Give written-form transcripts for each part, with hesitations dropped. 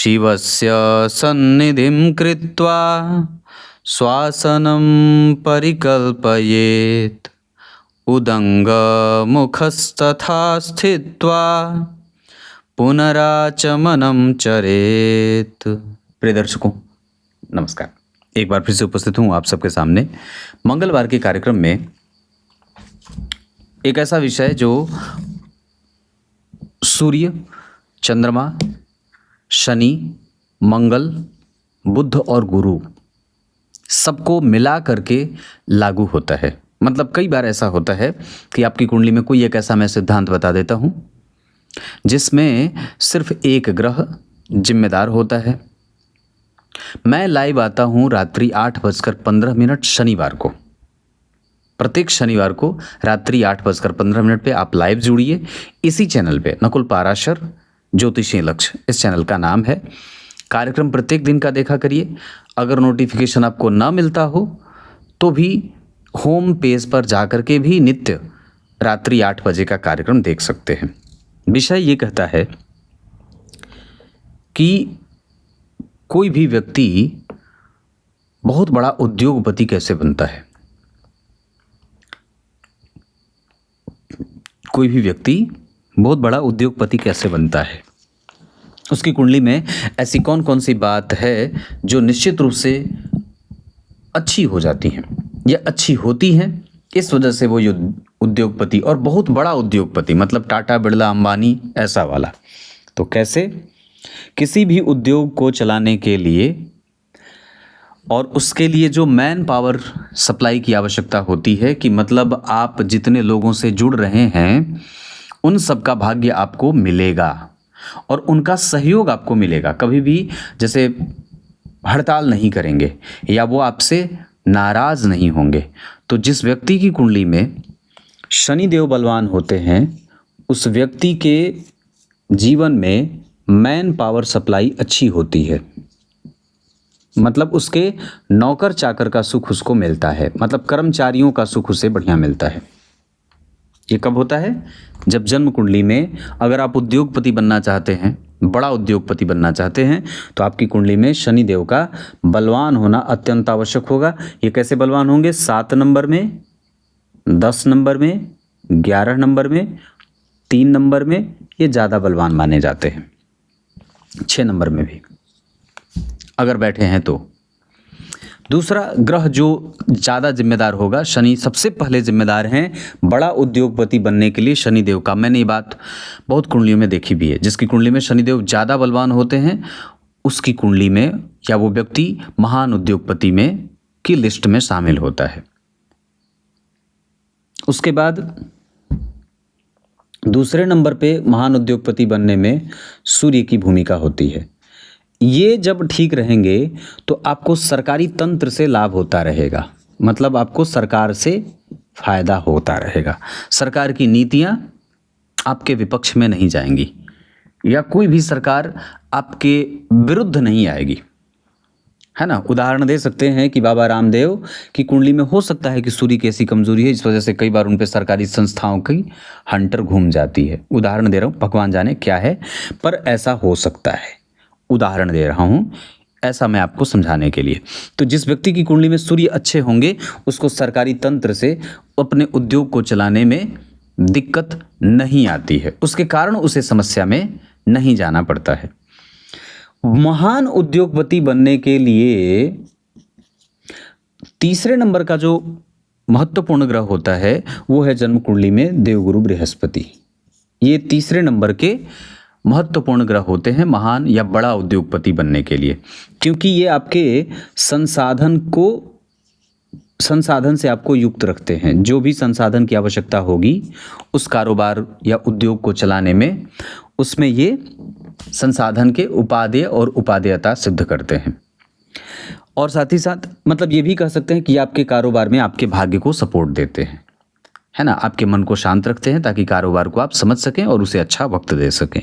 शिवस्य सन्निधिं कृत्वा श्वासनं परिकल्पयेत् उदङ्गमुखस्तथा स्थित्वा पुनराचमनं चरेत्। प्रिय दर्शकों नमस्कार, एक बार फिर से उपस्थित हूँ आप सबके सामने मंगलवार के कार्यक्रम में। एक ऐसा विषय जो सूर्य, चंद्रमा, शनि, मंगल, बुध और गुरु सबको मिला करके लागू होता है। मतलब कई बार ऐसा होता है कि आपकी कुंडली में कोई एक ऐसा मैं सिद्धांत बता देता हूँ जिसमें सिर्फ एक ग्रह जिम्मेदार होता है। मैं लाइव आता हूँ रात्रि 8:15 शनिवार को। प्रत्येक शनिवार को रात्रि 8:15 पे आप लाइव जुड़िए इसी चैनल पे, नकुल पाराशर ज्योतिषीय लक्ष्य इस चैनल का नाम है। कार्यक्रम प्रत्येक दिन का देखा करिए। अगर नोटिफिकेशन आपको ना मिलता हो तो भी होम पेज पर जाकर के भी नित्य रात्रि 8 बजे का कार्यक्रम देख सकते हैं। विषय ये कहता है कि कोई भी व्यक्ति बहुत बड़ा उद्योगपति कैसे बनता है। कोई भी व्यक्ति बहुत बड़ा उद्योगपति कैसे बनता है, उसकी कुंडली में ऐसी कौन कौन सी बात है जो निश्चित रूप से अच्छी हो जाती हैं या अच्छी होती हैं, इस वजह से वो उद्योगपति और बहुत बड़ा उद्योगपति, मतलब टाटा, बिरला, अंबानी ऐसा वाला। तो कैसे? किसी भी उद्योग को चलाने के लिए और उसके लिए जो मैन पावर सप्लाई की आवश्यकता होती है, कि मतलब आप जितने लोगों से जुड़ रहे हैं उन सब का भाग्य आपको मिलेगा और उनका सहयोग आपको मिलेगा। कभी भी जैसे हड़ताल नहीं करेंगे या वो आपसे नाराज नहीं होंगे। तो जिस व्यक्ति की कुंडली में शनि देव बलवान होते हैं उस व्यक्ति के जीवन में मैन पावर सप्लाई अच्छी होती है। मतलब उसके नौकर चाकर का सुख उसको मिलता है, मतलब कर्मचारियों का सुख उसे बढ़िया मिलता है। ये कब होता है? जब जन्म कुंडली में अगर आप उद्योगपति बनना चाहते हैं, बड़ा उद्योगपति बनना चाहते हैं, तो आपकी कुंडली में शनि देव का बलवान होना अत्यंत आवश्यक होगा। ये कैसे बलवान होंगे? 7 नंबर में, 10 नंबर में, 11 नंबर में, 3 नंबर में ये ज़्यादा बलवान माने जाते हैं। 6 नंबर में भी अगर बैठे हैं तो। दूसरा ग्रह जो ज़्यादा जिम्मेदार होगा, शनि सबसे पहले जिम्मेदार हैं बड़ा उद्योगपति बनने के लिए शनि देव का। मैंने ये बात बहुत कुंडलियों में देखी भी है। जिसकी कुंडली में शनि देव ज़्यादा बलवान होते हैं उसकी कुंडली में या वो व्यक्ति महान उद्योगपति में की लिस्ट में शामिल होता है। उसके बाद दूसरे नंबर पे महान उद्योगपति बनने में सूर्य की भूमिका होती है। ये जब ठीक रहेंगे तो आपको सरकारी तंत्र से लाभ होता रहेगा, मतलब आपको सरकार से फायदा होता रहेगा। सरकार की नीतियां आपके विपक्ष में नहीं जाएंगी या कोई भी सरकार आपके विरुद्ध नहीं आएगी, है ना। उदाहरण दे सकते हैं कि बाबा रामदेव की कुंडली में हो सकता है कि सूर्य की ऐसी कमजोरी है इस वजह से कई बार उन पे सरकारी संस्थाओं की हंटर घूम जाती है। उदाहरण दे रहा हूँ, भगवान जाने क्या है, पर ऐसा हो सकता है। उदाहरण दे रहा हूं ऐसा मैं आपको समझाने के लिए। तो जिस व्यक्ति की कुंडली में सूर्य अच्छे होंगे उसको सरकारी तंत्र से अपने उद्योग को चलाने में दिक्कत नहीं आती है, उसके कारण उसे समस्या में नहीं जाना पड़ता है। महान उद्योगपति बनने के लिए तीसरे नंबर का जो महत्वपूर्ण ग्रह होता है वो है जन्म कुंडली में देवगुरु बृहस्पति। ये तीसरे नंबर के महत्वपूर्ण ग्रह होते हैं महान या बड़ा उद्योगपति बनने के लिए, क्योंकि ये आपके संसाधन से आपको युक्त रखते हैं। जो भी संसाधन की आवश्यकता होगी उस कारोबार या उद्योग को चलाने में, उसमें ये संसाधन के उपादेय और उपादेयता सिद्ध करते हैं। और साथ ही साथ मतलब ये भी कह सकते हैं कि आपके कारोबार में आपके भाग्य को सपोर्ट देते हैं, है ना। आपके मन को शांत रखते हैं ताकि कारोबार को आप समझ सकें और उसे अच्छा वक्त दे सकें।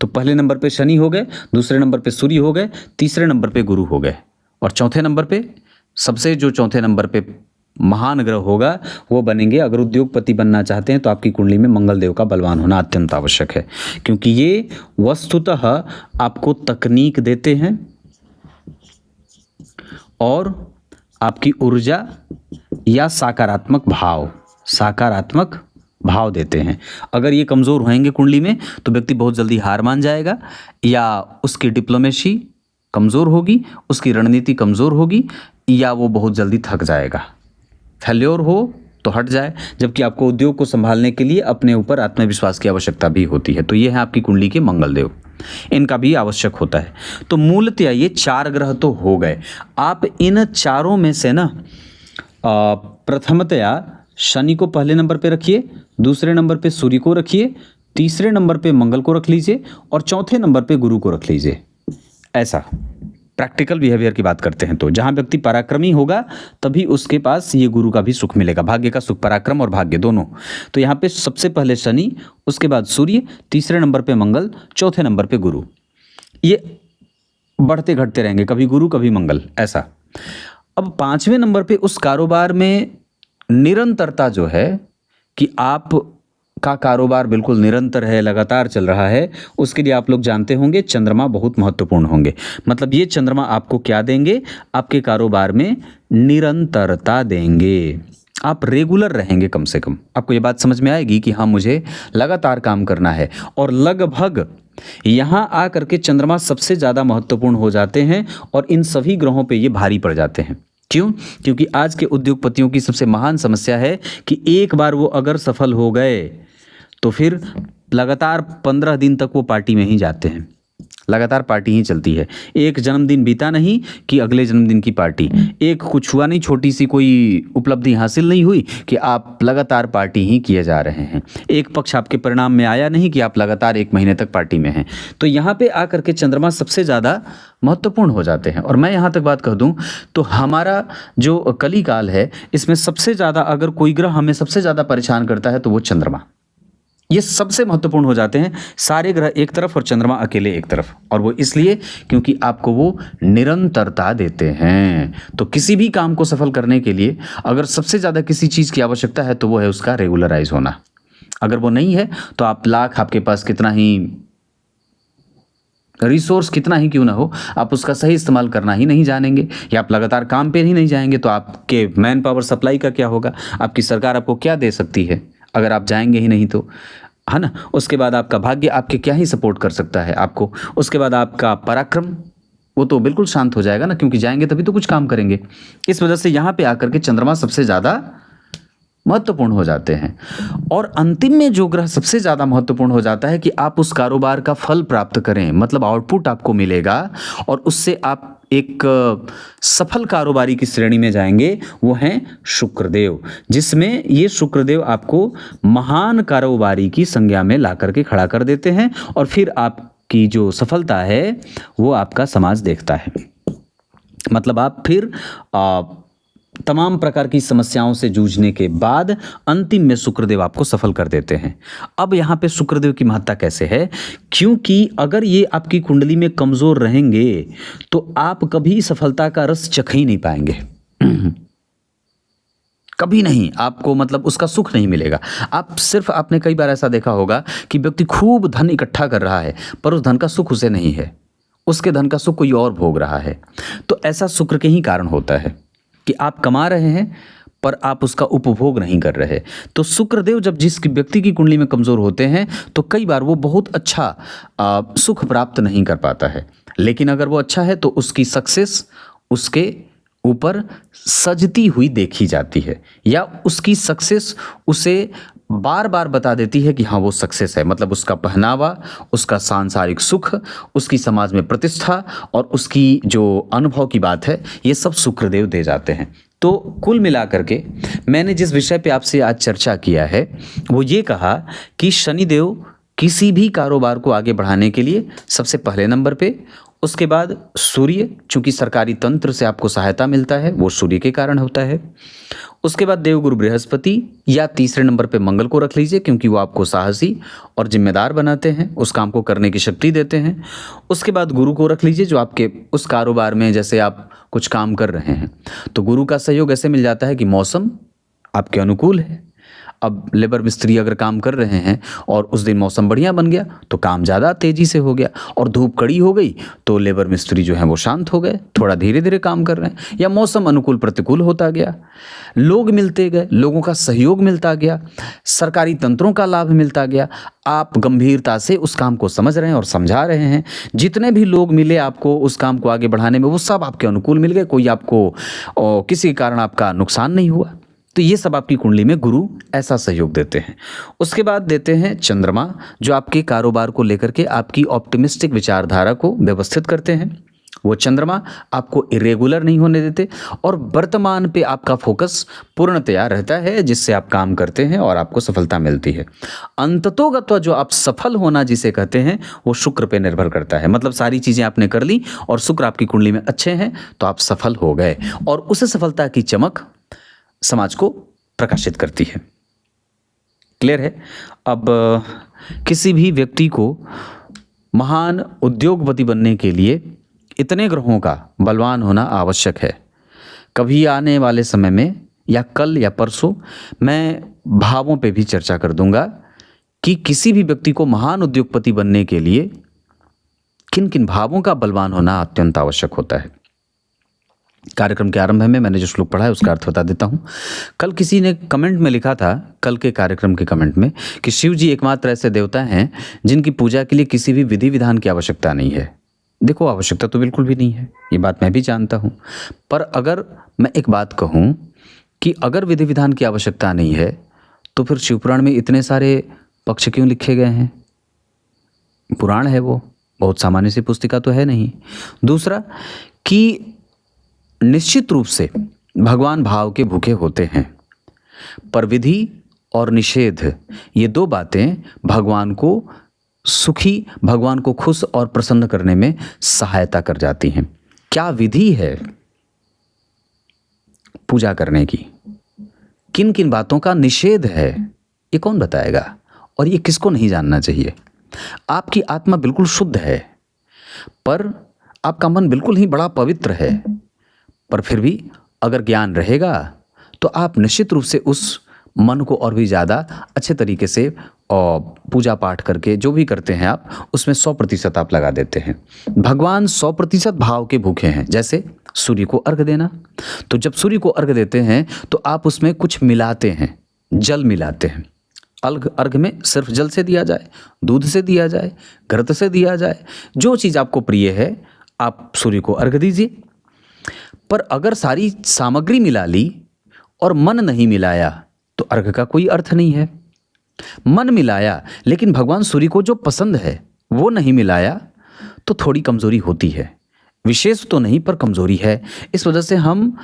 तो पहले नंबर पे शनि हो गए, दूसरे नंबर पे सूर्य हो गए, तीसरे नंबर पे गुरु हो गए और चौथे नंबर पे सबसे जो चौथे नंबर पे महान ग्रह होगा वो बनेंगे। अगर उद्योगपति बनना चाहते हैं तो आपकी कुंडली में मंगल देव का बलवान होना अत्यंत आवश्यक है, क्योंकि ये वस्तुतः आपको तकनीक देते हैं और आपकी ऊर्जा या सकारात्मक भाव देते हैं। अगर ये कमज़ोर होंगे कुंडली में तो व्यक्ति बहुत जल्दी हार मान जाएगा, या उसकी डिप्लोमेसी कमज़ोर होगी, उसकी रणनीति कमज़ोर होगी, या वो बहुत जल्दी थक जाएगा। फेल्योर हो तो हट जाए, जबकि आपको उद्योग को संभालने के लिए अपने ऊपर आत्मविश्वास की आवश्यकता भी होती है। तो ये है आपकी कुंडली के मंगल देव, इनका भी आवश्यक होता है। तो मूलतः ये 4 ग्रह तो हो गए। आप इन चारों में से ना प्रथमतया शनि को पहले नंबर पे रखिए, दूसरे नंबर पे सूर्य को रखिए, तीसरे नंबर पे मंगल को रख लीजिए और चौथे नंबर पे गुरु को रख लीजिए। ऐसा प्रैक्टिकल बिहेवियर की बात करते हैं तो जहाँ व्यक्ति पराक्रमी होगा तभी उसके पास ये गुरु का भी सुख मिलेगा, भाग्य का सुख, पराक्रम और भाग्य दोनों। तो यहाँ पे सबसे पहले शनि, उसके बाद सूर्य, तीसरे नंबर पे मंगल, चौथे नंबर पे गुरु। ये बढ़ते घटते रहेंगे, कभी गुरु कभी मंगल, ऐसा। अब 5वें नंबर पे उस कारोबार में निरंतरता जो है कि आप का कारोबार बिल्कुल निरंतर है, लगातार चल रहा है, उसके लिए आप लोग जानते होंगे चंद्रमा बहुत महत्वपूर्ण होंगे। मतलब ये चंद्रमा आपको क्या देंगे? आपके कारोबार में निरंतरता देंगे। आप रेगुलर रहेंगे, कम से कम आपको ये बात समझ में आएगी कि हाँ मुझे लगातार काम करना है। और लगभग यहाँ आकर के चंद्रमा सबसे ज़्यादा महत्वपूर्ण हो जाते हैं और इन सभी ग्रहों पे ये भारी पड़ जाते हैं। क्यों? क्योंकि आज के उद्योगपतियों की सबसे महान समस्या है कि एक बार वो अगर सफल हो गए तो फिर लगातार 15 दिन तक वो पार्टी में ही जाते हैं, लगातार पार्टी ही चलती है। एक जन्मदिन बीता नहीं कि अगले जन्मदिन की पार्टी, एक कुछ हुआ नहीं, छोटी सी कोई उपलब्धि हासिल नहीं हुई कि आप लगातार पार्टी ही किए जा रहे हैं। एक पक्ष आपके परिणाम में आया नहीं कि आप लगातार 1 महीने तक पार्टी में हैं। तो यहाँ पे आकर के चंद्रमा सबसे ज़्यादा महत्वपूर्ण हो जाते हैं। और मैं यहाँ तक बात कह दूँ तो हमारा जो कली काल है इसमें सबसे ज़्यादा अगर कोई ग्रह हमें सबसे ज़्यादा परेशान करता है तो वो चंद्रमा। ये सबसे महत्वपूर्ण हो जाते हैं, सारे ग्रह एक तरफ और चंद्रमा अकेले एक तरफ। और वो इसलिए क्योंकि आपको वो निरंतरता देते हैं। तो किसी भी काम को सफल करने के लिए अगर सबसे ज़्यादा किसी चीज़ की आवश्यकता है तो वो है उसका रेगुलराइज होना। अगर वो नहीं है तो आप लाख, आपके पास कितना ही रिसोर्स कितना ही क्यों ना हो, आप उसका सही इस्तेमाल करना ही नहीं जानेंगे, या आप लगातार काम पे ही नहीं जाएंगे तो आपके मैन पावर सप्लाई का क्या होगा? आपकी सरकार आपको क्या दे सकती है अगर आप जाएंगे ही नहीं तो, है ना? उसके बाद आपका भाग्य आपके क्या ही सपोर्ट कर सकता है आपको? उसके बाद आपका पराक्रम वो तो बिल्कुल शांत हो जाएगा ना, क्योंकि जाएंगे तभी तो कुछ काम करेंगे। इस वजह से यहाँ पे आकर के चंद्रमा सबसे ज़्यादा महत्वपूर्ण हो जाते हैं। और अंतिम में जो ग्रह सबसे ज़्यादा महत्वपूर्ण हो जाता है कि आप उस कारोबार का फल प्राप्त करें, मतलब आउटपुट आपको मिलेगा और उससे आप एक सफल कारोबारी की श्रेणी में जाएंगे, वो हैं शुक्रदेव, जिसमें ये शुक्रदेव आपको महान कारोबारी की संज्ञा में ला करके खड़ा कर देते हैं। और फिर आपकी जो सफलता है वो आपका समाज देखता है। मतलब आप फिर तमाम प्रकार की समस्याओं से जूझने के बाद अंतिम में शुक्रदेव आपको सफल कर देते हैं। अब यहाँ पे शुक्रदेव की महत्ता कैसे है? क्योंकि अगर ये आपकी कुंडली में कमज़ोर रहेंगे तो आप कभी सफलता का रस चख ही नहीं पाएंगे, कभी नहीं। आपको मतलब उसका सुख नहीं मिलेगा। आप सिर्फ, आपने कई बार ऐसा देखा होगा कि व्यक्ति खूब धन इकट्ठा कर रहा है पर उस धन का सुख उसे नहीं है, उसके धन का सुख कोई और भोग रहा है। तो ऐसा शुक्र के ही कारण होता है कि आप कमा रहे हैं पर आप उसका उपभोग नहीं कर रहे। तो शुक्रदेव जब जिस व्यक्ति की कुंडली में कमज़ोर होते हैं तो कई बार वो बहुत अच्छा सुख प्राप्त नहीं कर पाता है। लेकिन अगर वो अच्छा है तो उसकी सक्सेस उसके ऊपर सजती हुई देखी जाती है, या उसकी सक्सेस उसे बार बार बता देती है कि हाँ वो सक्सेस है। मतलब उसका पहनावा, उसका सांसारिक सुख, उसकी समाज में प्रतिष्ठा और उसकी जो अनुभव की बात है, ये सब शुक्रदेव दे जाते हैं। तो कुल मिलाकर के मैंने जिस विषय पे आपसे आज चर्चा किया है वो ये कहा कि शनिदेव किसी भी कारोबार को आगे बढ़ाने के लिए सबसे पहले नंबर पे उसके बाद सूर्य, चूंकि सरकारी तंत्र से आपको सहायता मिलता है वो सूर्य के कारण होता है। उसके बाद देवगुरु बृहस्पति या तीसरे नंबर पे मंगल को रख लीजिए, क्योंकि वो आपको साहसी और जिम्मेदार बनाते हैं, उस काम को करने की शक्ति देते हैं। उसके बाद गुरु को रख लीजिए, जो आपके उस कारोबार में, जैसे आप कुछ काम कर रहे हैं तो गुरु का सहयोग ऐसे मिल जाता है कि मौसम आपके अनुकूल है। अब लेबर मिस्त्री अगर काम कर रहे हैं और उस दिन मौसम बढ़िया बन गया तो काम ज़्यादा तेज़ी से हो गया, और धूप कड़ी हो गई तो लेबर मिस्त्री जो है वो शांत हो गए, थोड़ा धीरे धीरे काम कर रहे हैं। या मौसम अनुकूल प्रतिकूल होता गया, लोग मिलते गए, लोगों का सहयोग मिलता गया, सरकारी तंत्रों का लाभ मिलता गया, आप गंभीरता से उस काम को समझ रहे हैं और समझा रहे हैं। जितने भी लोग मिले आपको उस काम को आगे बढ़ाने में, वो सब आपके अनुकूल मिल गए, कोई आपको किसी कारण आपका नुकसान नहीं हुआ। तो ये सब आपकी कुंडली में गुरु ऐसा सहयोग देते हैं। उसके बाद देते हैं चंद्रमा, जो आपके कारोबार को लेकर के आपकी ऑप्टिमिस्टिक विचारधारा को व्यवस्थित करते हैं। वो चंद्रमा आपको इरेगुलर नहीं होने देते और वर्तमान पे आपका फोकस पूर्णतया रहता है, जिससे आप काम करते हैं और आपको सफलता मिलती है। अंततोगत्वा जो आप सफल होना जिसे कहते हैं वो शुक्र पे निर्भर करता है। मतलब सारी चीज़ें आपने कर ली और शुक्र आपकी कुंडली में अच्छे हैं तो आप सफल हो गए, और उस सफलता की चमक समाज को प्रकाशित करती है। क्लियर है? अब किसी भी व्यक्ति को महान उद्योगपति बनने के लिए इतने ग्रहों का बलवान होना आवश्यक है। कभी आने वाले समय में या कल या परसों मैं भावों पे भी चर्चा कर दूंगा कि किसी भी व्यक्ति को महान उद्योगपति बनने के लिए किन किन भावों का बलवान होना अत्यंत आवश्यक होता है। कार्यक्रम के आरंभ में मैंने जो श्लोक पढ़ा है उसका अर्थ बता देता हूँ। कल किसी ने कमेंट में लिखा था, कल के कार्यक्रम के कमेंट में, कि शिव जी एकमात्र ऐसे देवता हैं जिनकी पूजा के लिए किसी भी विधि विधान की आवश्यकता नहीं है। देखो, आवश्यकता तो बिल्कुल भी नहीं है, ये बात मैं भी जानता हूँ। पर अगर मैं एक बात कहूँ कि अगर विधि विधान की आवश्यकता नहीं है तो फिर शिवपुराण में इतने सारे पक्ष क्यों लिखे गए हैं? पुराण है वो, बहुत सामान्य सी पुस्तिका तो है नहीं। दूसरा कि निश्चित रूप से भगवान भाव के भूखे होते हैं, पर विधि और निषेध ये दो बातें भगवान को सुखी, भगवान को खुश और प्रसन्न करने में सहायता कर जाती हैं। क्या विधि है पूजा करने की, किन किन बातों का निषेध है, ये कौन बताएगा? और ये किसको नहीं जानना चाहिए? आपकी आत्मा बिल्कुल शुद्ध है, पर आपका मन बिल्कुल ही बड़ा पवित्र है, पर फिर भी अगर ज्ञान रहेगा तो आप निश्चित रूप से उस मन को और भी ज़्यादा अच्छे तरीके से पूजा पाठ करके जो भी करते हैं आप उसमें 100% आप लगा देते हैं। भगवान 100% भाव के भूखे हैं। जैसे सूर्य को अर्घ देना, तो जब सूर्य को अर्घ देते हैं तो आप उसमें कुछ मिलाते हैं, जल मिलाते हैं। अर्घ में सिर्फ जल से दिया जाए, दूध से दिया जाए, घृत से दिया जाए, जो चीज़ आपको प्रिय है आप सूर्य को अर्घ दीजिए। पर अगर सारी सामग्री मिला ली और मन नहीं मिलाया तो अर्घ का कोई अर्थ नहीं है। मन मिलाया लेकिन भगवान सूर्य को जो पसंद है वो नहीं मिलाया तो थोड़ी कमजोरी होती है, विशेष तो नहीं पर कमजोरी है। इस वजह से हम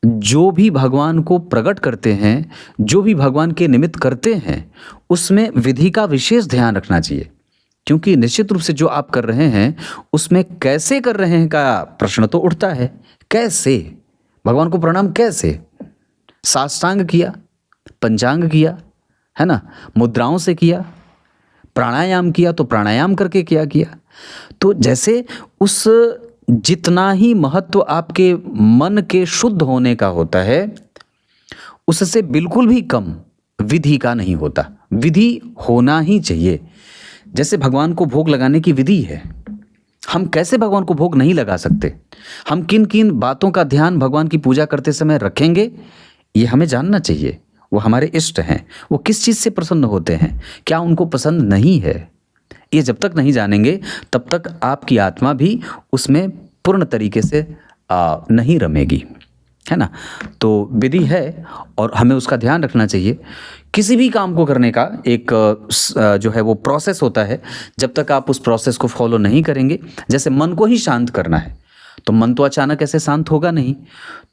जो भी भगवान को प्रकट करते हैं, जो भी भगवान के निमित्त करते हैं, उसमें विधि का विशेष ध्यान रखना चाहिए, क्योंकि निश्चित रूप से जो आप कर रहे हैं उसमें कैसे कर रहे हैं का प्रश्न तो उठता है। कैसे भगवान को प्रणाम, कैसे? साष्टांग किया, पंचांग किया, है ना, मुद्राओं से किया, प्राणायाम किया तो प्राणायाम करके क्या किया। तो जैसे उस जितना ही महत्व आपके मन के शुद्ध होने का होता है उससे बिल्कुल भी कम विधि का नहीं होता। विधि होना ही चाहिए। जैसे भगवान को भोग लगाने की विधि है, हम कैसे भगवान को भोग नहीं लगा सकते, हम किन किन बातों का ध्यान भगवान की पूजा करते समय रखेंगे, ये हमें जानना चाहिए। वो हमारे इष्ट हैं, वो किस चीज़ से प्रसन्न होते हैं, क्या उनको पसंद नहीं है, ये जब तक नहीं जानेंगे तब तक आपकी आत्मा भी उसमें पूर्ण तरीके से नहीं रमेगी, है ना। तो विधि है और हमें उसका ध्यान रखना चाहिए। किसी भी काम को करने का एक जो है वो प्रोसेस होता है। जब तक आप उस प्रोसेस को फॉलो नहीं करेंगे, जैसे मन को ही शांत करना है तो मन तो अचानक ऐसे शांत होगा नहीं।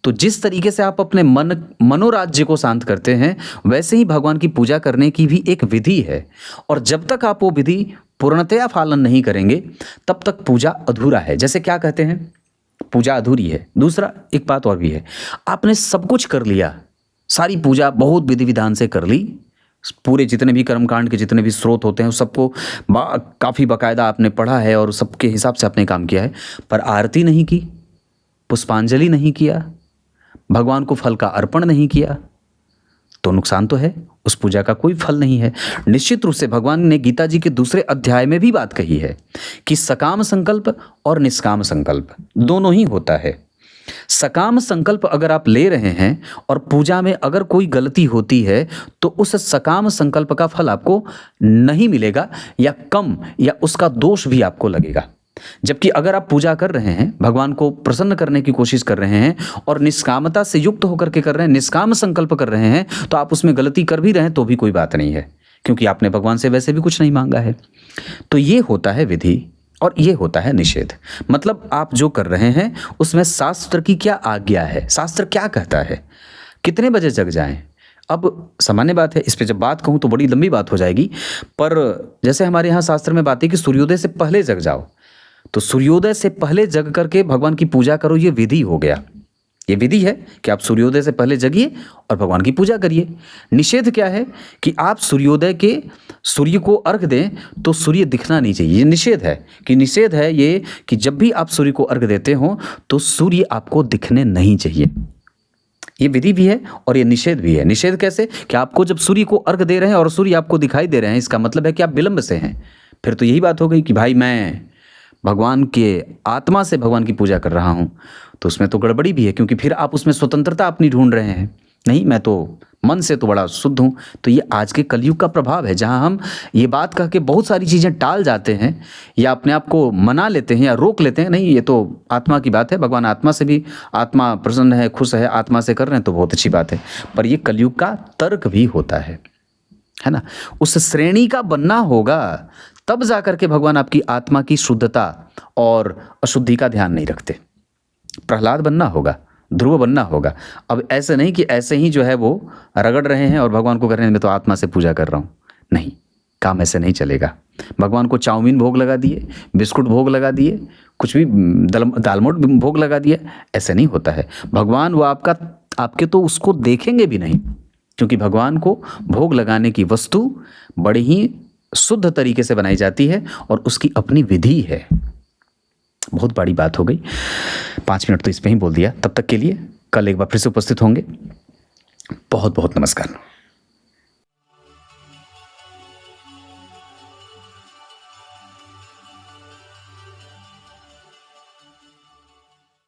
तो जिस तरीके से आप अपने मनोराज्य को शांत करते हैं, वैसे ही भगवान की पूजा करने की भी एक विधि है। और जब तक आप वो विधि पूर्णतया पालन नहीं करेंगे तब तक पूजा अधूरा है। जैसे क्या कहते हैं, पूजा अधूरी है। दूसरा एक बात और भी है, आपने सब कुछ कर लिया, सारी पूजा बहुत विधि विधान से कर ली, पूरे जितने भी कर्मकांड के जितने भी स्रोत होते हैं उस सबको काफ़ी बाकायदा आपने पढ़ा है और सबके हिसाब से आपने काम किया है, पर आरती नहीं की, पुष्पांजलि नहीं किया, भगवान को फल का अर्पण नहीं किया, तो नुकसान तो है, उस पूजा का कोई फल नहीं है। निश्चित रूप से भगवान ने गीता जी के दूसरे अध्याय में भी बात कही है कि सकाम संकल्प और निष्काम संकल्प दोनों ही होता है। सकाम संकल्प अगर आप ले रहे हैं और पूजा में अगर कोई गलती होती है तो उस सकाम संकल्प का फल आपको नहीं मिलेगा या कम, या उसका दोष भी आपको लगेगा। जबकि अगर आप पूजा कर रहे हैं, भगवान को प्रसन्न करने की कोशिश कर रहे हैं और निष्कामता से युक्त होकर के कर रहे हैं, निष्काम संकल्प कर रहे हैं, तो आप उसमें गलती कर भी रहे हैं तो भी कोई बात नहीं है, क्योंकि आपने भगवान से वैसे भी कुछ नहीं मांगा है। तो ये होता है विधि और ये होता है निषेध। मतलब आप जो कर रहे हैं उसमें शास्त्र की क्या आज्ञा है, शास्त्र क्या कहता है, कितने बजे जग जाएं। अब सामान्य बात है, इस पे जब बात कहूँ तो बड़ी लंबी बात हो जाएगी, पर जैसे हमारे यहाँ शास्त्र में बात है कि सूर्योदय से पहले जग जाओ, तो सूर्योदय से पहले जग करके भगवान की पूजा करो, ये विधि हो गया। ये विधि है कि आप सूर्योदय से पहले जगिए और भगवान की पूजा करिए। निषेध क्या है कि आप सूर्योदय के सूर्य को अर्घ दें तो सूर्य दिखना नहीं चाहिए, ये निषेध है। कि निषेध है ये कि जब भी आप सूर्य को अर्घ देते हो तो सूर्य आपको दिखने नहीं चाहिए। ये विधि भी है और ये निषेध भी है। निषेध कैसे कि आपको जब सूर्य को अर्घ दे रहे हैं और सूर्य आपको दिखाई दे रहे हैं, इसका मतलब है कि आप विलंब से हैं। फिर तो यही बात हो गई कि भाई मैं भगवान के आत्मा से भगवान की पूजा कर रहा हूँ, तो उसमें तो गड़बड़ी भी है, क्योंकि फिर आप उसमें स्वतंत्रता अपनी ढूंढ रहे हैं। नहीं, मैं तो मन से तो बड़ा शुद्ध हूँ। तो ये आज के कलयुग का प्रभाव है, जहाँ हम ये बात कह के बहुत सारी चीज़ें टाल जाते हैं या अपने आप को मना लेते हैं या रोक लेते हैं। नहीं, ये तो आत्मा की बात है, भगवान आत्मा से भी, आत्मा प्रसन्न है, खुश है, आत्मा से कर रहे हैं तो बहुत अच्छी बात है। पर ये कलयुग का तर्क भी होता है ना। उस श्रेणी का बनना होगा, तब जा कर के भगवान आपकी आत्मा की शुद्धता और अशुद्धि का ध्यान नहीं रखते। प्रहलाद बनना होगा, ध्रुव बनना होगा। अब ऐसे नहीं कि ऐसे ही जो है वो रगड़ रहे हैं और भगवान को कह रहे हैं मैं तो आत्मा से पूजा कर रहा हूँ। नहीं, काम ऐसे नहीं चलेगा। भगवान को चाउमीन भोग लगा दिए, बिस्कुट भोग लगा दिए, कुछ भी दालमोट भोग लगा दिया, ऐसे नहीं होता है। भगवान वो आपके तो उसको देखेंगे भी नहीं, क्योंकि भगवान को भोग लगाने की वस्तु बड़ी ही शुद्ध तरीके से बनाई जाती है और उसकी अपनी विधि है। बहुत बड़ी बात हो गई, 5 मिनट तो इस पे ही बोल दिया। तब तक के लिए कल एक बार फिर से उपस्थित होंगे। बहुत बहुत नमस्कार।